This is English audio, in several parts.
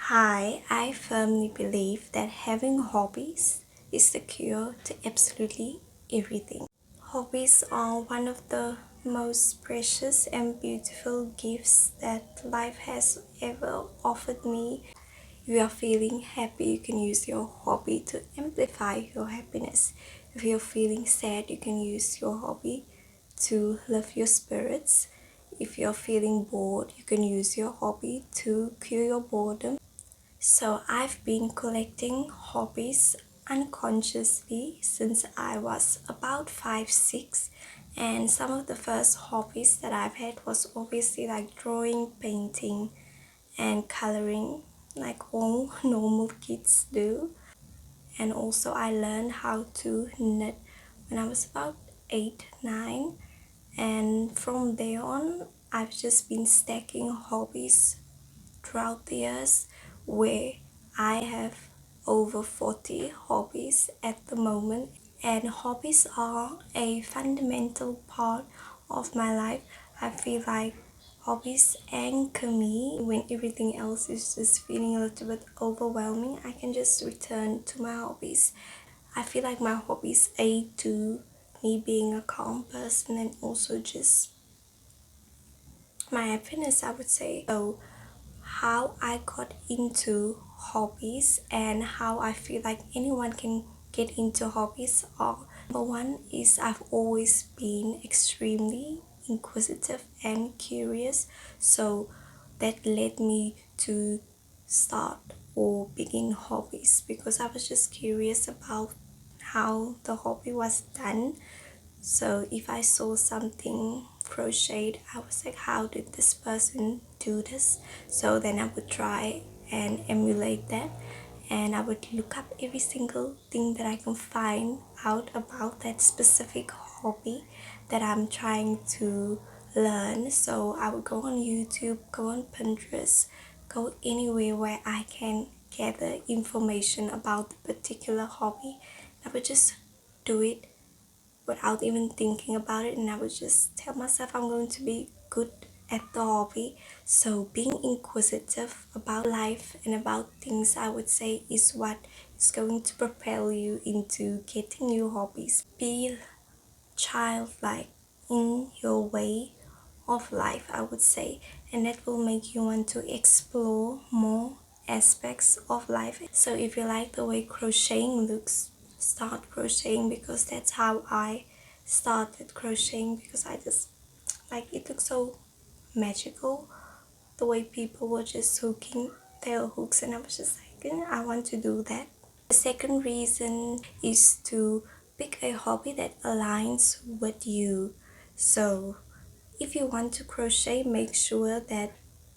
Hi, I firmly believe that having hobbies is the cure to absolutely everything. Hobbies are one of the most precious and beautiful gifts that life has ever offered me. If you are feeling happy, you can use your hobby to amplify your happiness. If you're feeling sad, you can use your hobby to lift your spirits. If you're feeling bored, you can use your hobby to cure your boredom. So I've been collecting hobbies unconsciously since I was about 5, 6, and some of the first hobbies that I've had was obviously like drawing, painting, and coloring, like all normal kids do. And also I learned how to knit when I was about 8, 9, and from there on I've just been stacking hobbies throughout the years, where I have over 40 hobbies at the moment. And hobbies are a fundamental part of my life. I feel like hobbies anchor me when everything else is just feeling a little bit overwhelming. I can just return to my hobbies. I feel like my hobbies aid to me being a calm person and also just my happiness, I would say. So how I got into hobbies and how I feel like anyone can get into hobbies are: number one is I've always been extremely inquisitive and curious, so that led me to start or begin hobbies because I was just curious about how the hobby was done. So if I saw something crocheted, I was like, how did this person do this? So then I would try and emulate that, and I would look up every single thing that I can find out about that specific hobby that I'm trying to learn. So I would go on YouTube, go on Pinterest, go anywhere where I can gather information about the particular hobby. I would just do it without even thinking about it, and I would just tell myself I'm going to be good at the hobby. So being inquisitive about life and about things, I would say, is what is going to propel you into getting new hobbies. Be childlike in your way of life, I would say, and that will make you want to explore more aspects of life. So if you like the way crocheting looks, start crocheting, because that's how I started crocheting, because I just like it looks so magical the way people were just hooking their hooks, and I was just like, I want to do that. The second reason is to pick a hobby that aligns with you. So if you want to crochet, make sure that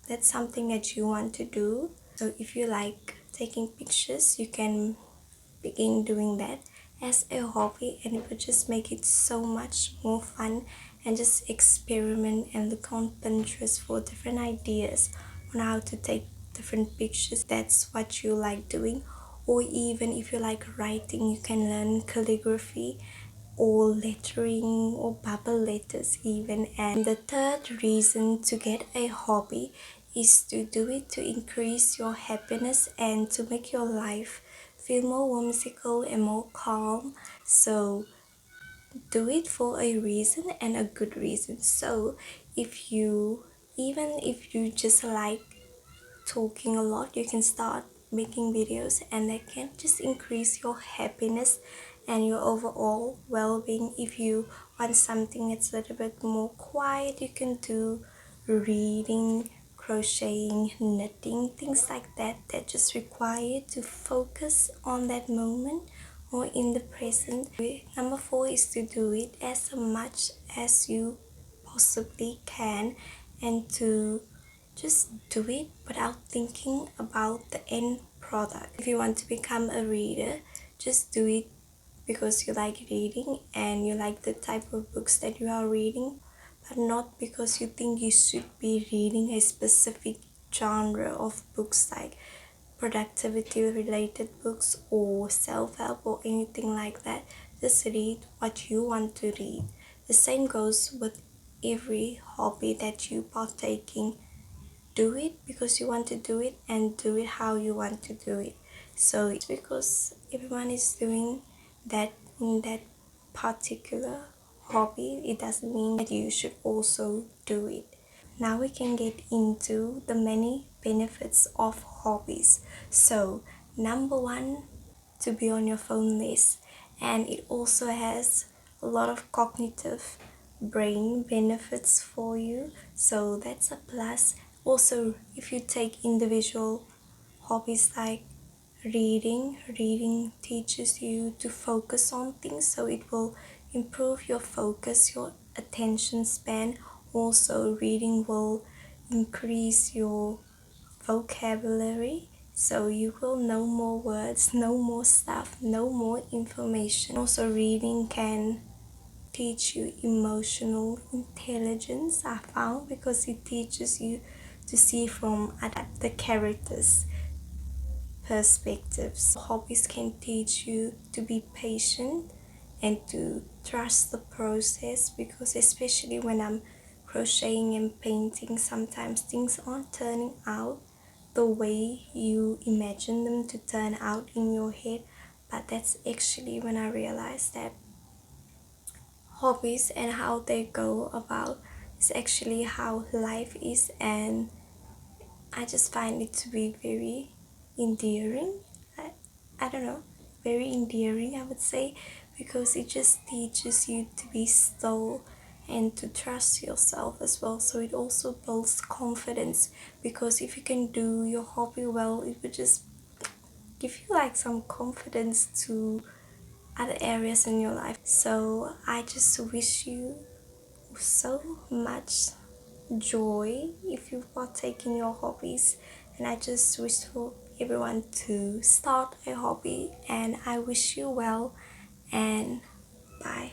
that's something that you want to do. So if you like taking pictures, you can begin doing that as a hobby, and it would just make it so much more fun. And just experiment and look on Pinterest for different ideas on how to take different pictures. That's what you like doing. Or even if you like writing, you can learn calligraphy or lettering or bubble letters even. And the third reason to get a hobby is to do it to increase your happiness and to make your life feel more whimsical and more calm. So do it for a reason and a good reason. So even if you just like talking a lot, you can start making videos, and that can just increase your happiness and your overall well-being. If you want something that's a little bit more quiet, you can do reading, crocheting, knitting, things like that that just require you to focus on that moment or in the present. Number 4 is to do it as much as you possibly can, and to just do it without thinking about the end product. If you want to become a reader, just do it because you like reading and you like the type of books that you are reading, but not because you think you should be reading a specific genre of books like productivity related books or self-help or anything like that. Just read what you want to read. The same goes with every hobby that you partake in. do it because you want to do it and do it how you want to do it. So it's because everyone is doing that in that particular hobby, it doesn't mean that you should also do it. Now we can get into the many benefits of hobbies. So number one, to be on your phone list, and it also has a lot of cognitive brain benefits for you, so that's a plus. Also, if you take individual hobbies like reading teaches you to focus on things, so it will improve your focus, your attention span. Also, reading will increase your vocabulary, so you will know more words, know more stuff, know more information. Also, reading can teach you emotional intelligence, I found, because it teaches you to see from the characters perspectives. Hobbies can teach you to be patient and to trust the process, because especially when I'm crocheting and painting, sometimes things aren't turning out the way you imagine them to turn out in your head. But that's actually when I realized that hobbies and how they go about is actually how life is, and I just find it to be very endearing. I don't know, very endearing, I would say, because it just teaches you to be still and to trust yourself as well. So it also builds confidence, because if you can do your hobby well, it would just give you like some confidence to other areas in your life. So I just wish you so much joy if you partake in your hobbies, and I just wish for everyone to start a hobby, and I wish you well, and bye.